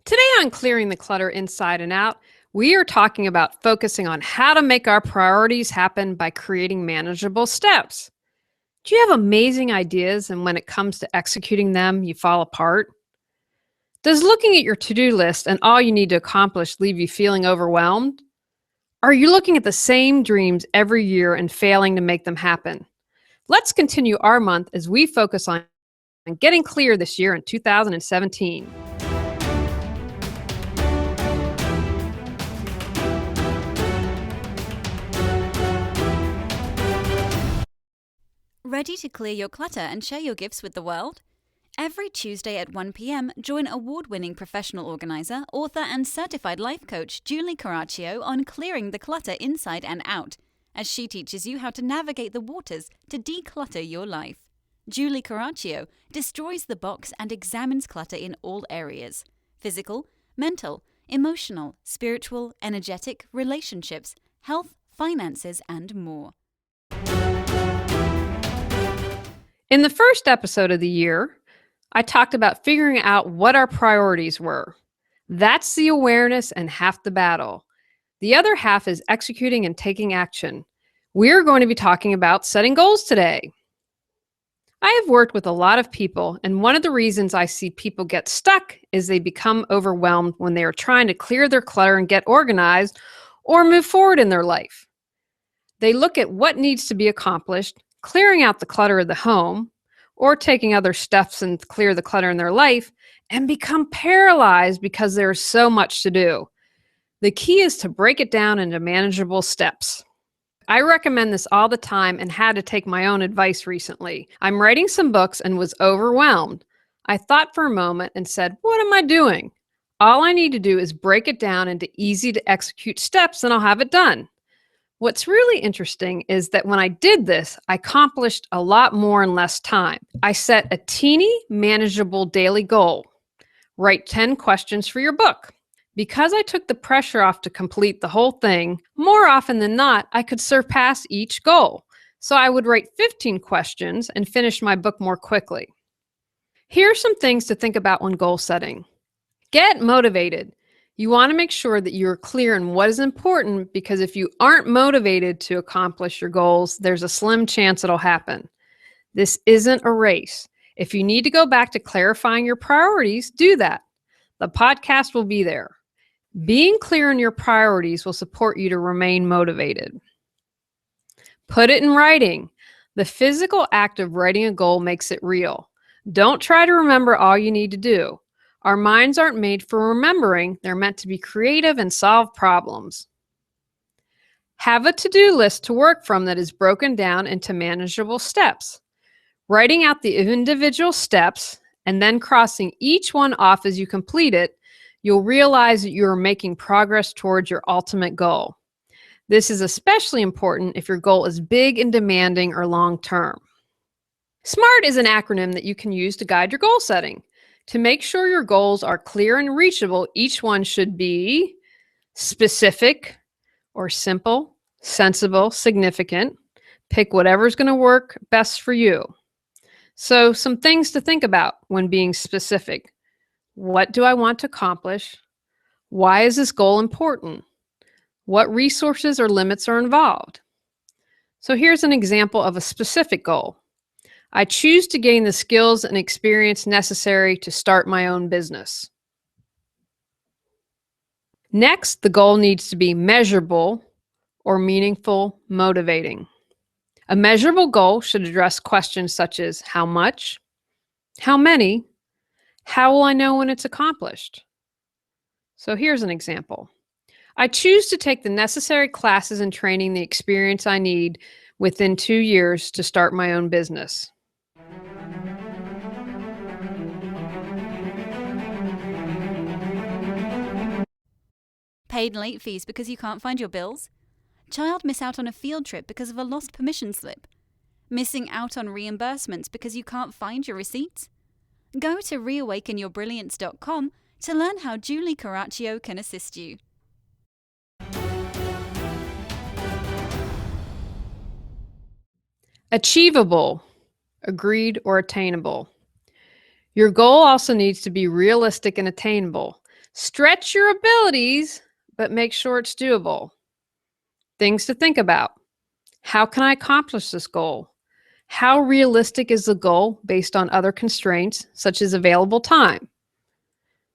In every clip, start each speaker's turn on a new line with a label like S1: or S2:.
S1: Today on Clearing the Clutter Inside and Out, we are talking about focusing on how to make our priorities happen by creating manageable steps. Do you have amazing ideas and when it comes to executing them, you fall apart? Does looking at your to-do list and all you need to accomplish leave you feeling overwhelmed? Are you looking at the same dreams every year and failing to make them happen? Let's continue our month as we focus on getting clear this year in 2017.
S2: Ready to clear your clutter and share your gifts with the world? Every Tuesday at 1 p.m., join award-winning professional organizer, author, and certified life coach Julie Coraccio on clearing the clutter inside and out, as she teaches you how to navigate the waters to declutter your life. Julie Coraccio destroys the box and examines clutter in all areas: physical, mental, emotional, spiritual, energetic, relationships, health, finances, and more.
S1: In the first episode of the year, I talked about figuring out what our priorities were. That's the awareness and half the battle. The other half is executing and taking action. We're going to be talking about setting goals today. I have worked with a lot of people, and one of the reasons I see people get stuck is they become overwhelmed when they are trying to clear their clutter and get organized or move forward in their life. They look at what needs to be accomplished, clearing out the clutter of the home, or taking other steps and clear the clutter in their life, and become paralyzed because there is so much to do. The key is to break it down into manageable steps. I recommend this all the time and had to take my own advice recently. I'm writing some books and was overwhelmed. I thought for a moment and said, what am I doing? All I need to do is break it down into easy to execute steps and I'll have it done. What's really interesting is that when I did this, I accomplished a lot more in less time. I set a teeny, manageable daily goal. Write 10 questions for your book. Because I took the pressure off to complete the whole thing, more often than not, I could surpass each goal. So I would write 15 questions and finish my book more quickly. Here are some things to think about when goal setting. Get motivated. You want to make sure that you're clear on what is important, because if you aren't motivated to accomplish your goals, there's a slim chance it'll happen. This isn't a race. If you need to go back to clarifying your priorities, do that. The podcast will be there. Being clear on your priorities will support you to remain motivated. Put it in writing. The physical act of writing a goal makes it real. Don't try to remember all you need to do. Our minds aren't made for remembering. They're meant to be creative and solve problems. Have a to-do list to work from that is broken down into manageable steps. Writing out the individual steps and then crossing each one off as you complete it, you'll realize that you are making progress towards your ultimate goal. This is especially important if your goal is big and demanding or long-term. SMART is an acronym that you can use to guide your goal setting. To make sure your goals are clear and reachable, each one should be specific or simple, sensible, significant. Pick whatever's going to work best for you. So some things to think about when being specific. What do I want to accomplish? Why is this goal important? What resources or limits are involved? So here's an example of a specific goal. I choose to gain the skills and experience necessary to start my own business. Next, the goal needs to be measurable or meaningful, motivating. A measurable goal should address questions such as how much, how many, how will I know when it's accomplished? So here's an example. I choose to take the necessary classes and training the experience I need within 2 years to start my own business.
S2: Paid late fees because you can't find your bills? Child miss out on a field trip because of a lost permission slip? Missing out on reimbursements because you can't find your receipts? Go to reawakenyourbrilliance.com to learn how Julie Coraccio can assist you.
S1: Achievable, agreed or attainable. Your goal also needs to be realistic and attainable. Stretch your abilities, but make sure it's doable. Things to think about. How can I accomplish this goal? How realistic is the goal based on other constraints, such as available time?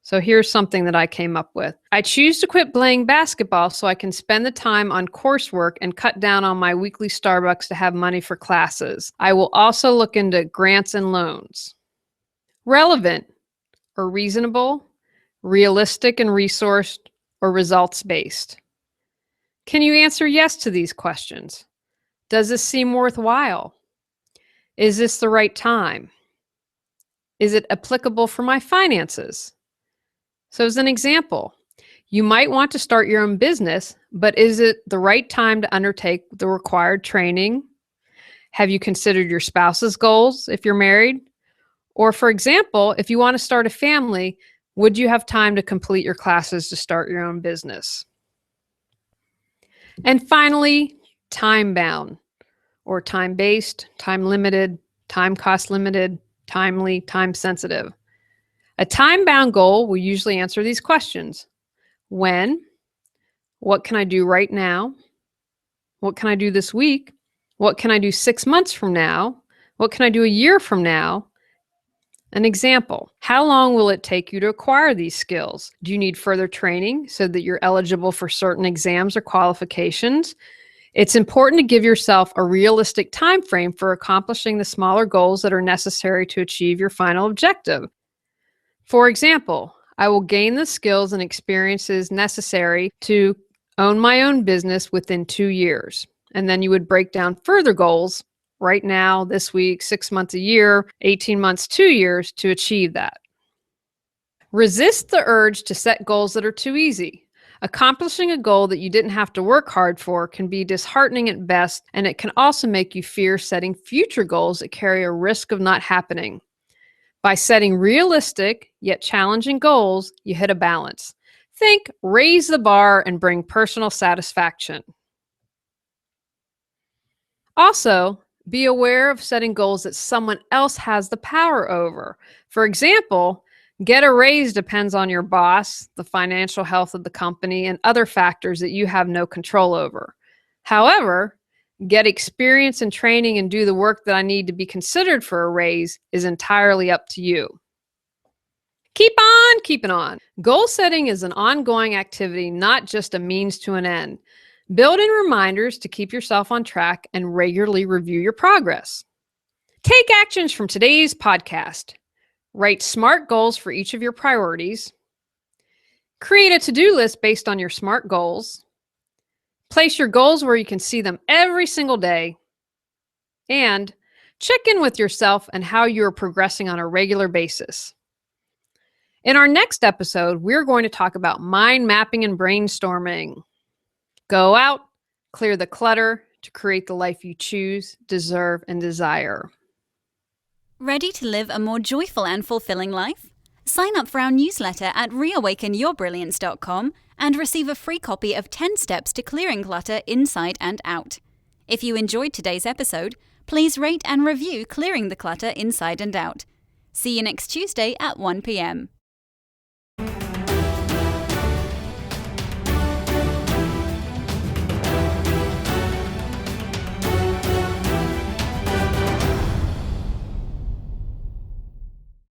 S1: So here's something that I came up with. I choose to quit playing basketball so I can spend the time on coursework and cut down on my weekly Starbucks to have money for classes. I will also look into grants and loans. Relevant or reasonable, realistic and resourced, or results-based. Can you answer yes to these questions? Does this seem worthwhile? Is this the right time? Is it applicable for my finances? So as an example, you might want to start your own business, but is it the right time to undertake the required training? Have you considered your spouse's goals if you're married? Or for example, if you want to start a family, would you have time to complete your classes to start your own business? And finally, time-bound or time-based, time-limited, time-cost limited, timely, time-sensitive. A time-bound goal will usually answer these questions. When? What can I do right now? What can I do this week? What can I do 6 months from now? What can I do a year from now? An example, how long will it take you to acquire these skills? Do you need further training so that you're eligible for certain exams or qualifications? It's important to give yourself a realistic time frame for accomplishing the smaller goals that are necessary to achieve your final objective. For example, I will gain the skills and experiences necessary to own my own business within 2 years. And then you would break down further goals right now, this week, 6 months, a year, 18 months, 2 years to achieve that. Resist the urge to set goals that are too easy. Accomplishing a goal that you didn't have to work hard for can be disheartening at best, and it can also make you fear setting future goals that carry a risk of not happening. By setting realistic yet challenging goals, you hit a balance. Think, raise the bar and bring personal satisfaction. Also, be aware of setting goals that someone else has the power over. For example, get a raise depends on your boss, the financial health of the company, and other factors that you have no control over. However, get experience and training and do the work that I need to be considered for a raise is entirely up to you. Keep on keeping on. Goal setting is an ongoing activity, not just a means to an end. Build in reminders to keep yourself on track and regularly review your progress. Take actions from today's podcast. Write SMART goals for each of your priorities. Create a to-do list based on your SMART goals. Place your goals where you can see them every single day. And check in with yourself and how you are progressing on a regular basis. In our next episode, we're going to talk about mind mapping and brainstorming. Go out, clear the clutter to create the life you choose, deserve, and desire.
S2: Ready to live a more joyful and fulfilling life? Sign up for our newsletter at reawakenyourbrilliance.com and receive a free copy of 10 Steps to Clearing Clutter Inside and Out. If you enjoyed today's episode, please rate and review Clearing the Clutter Inside and Out. See you next Tuesday at 1 p.m.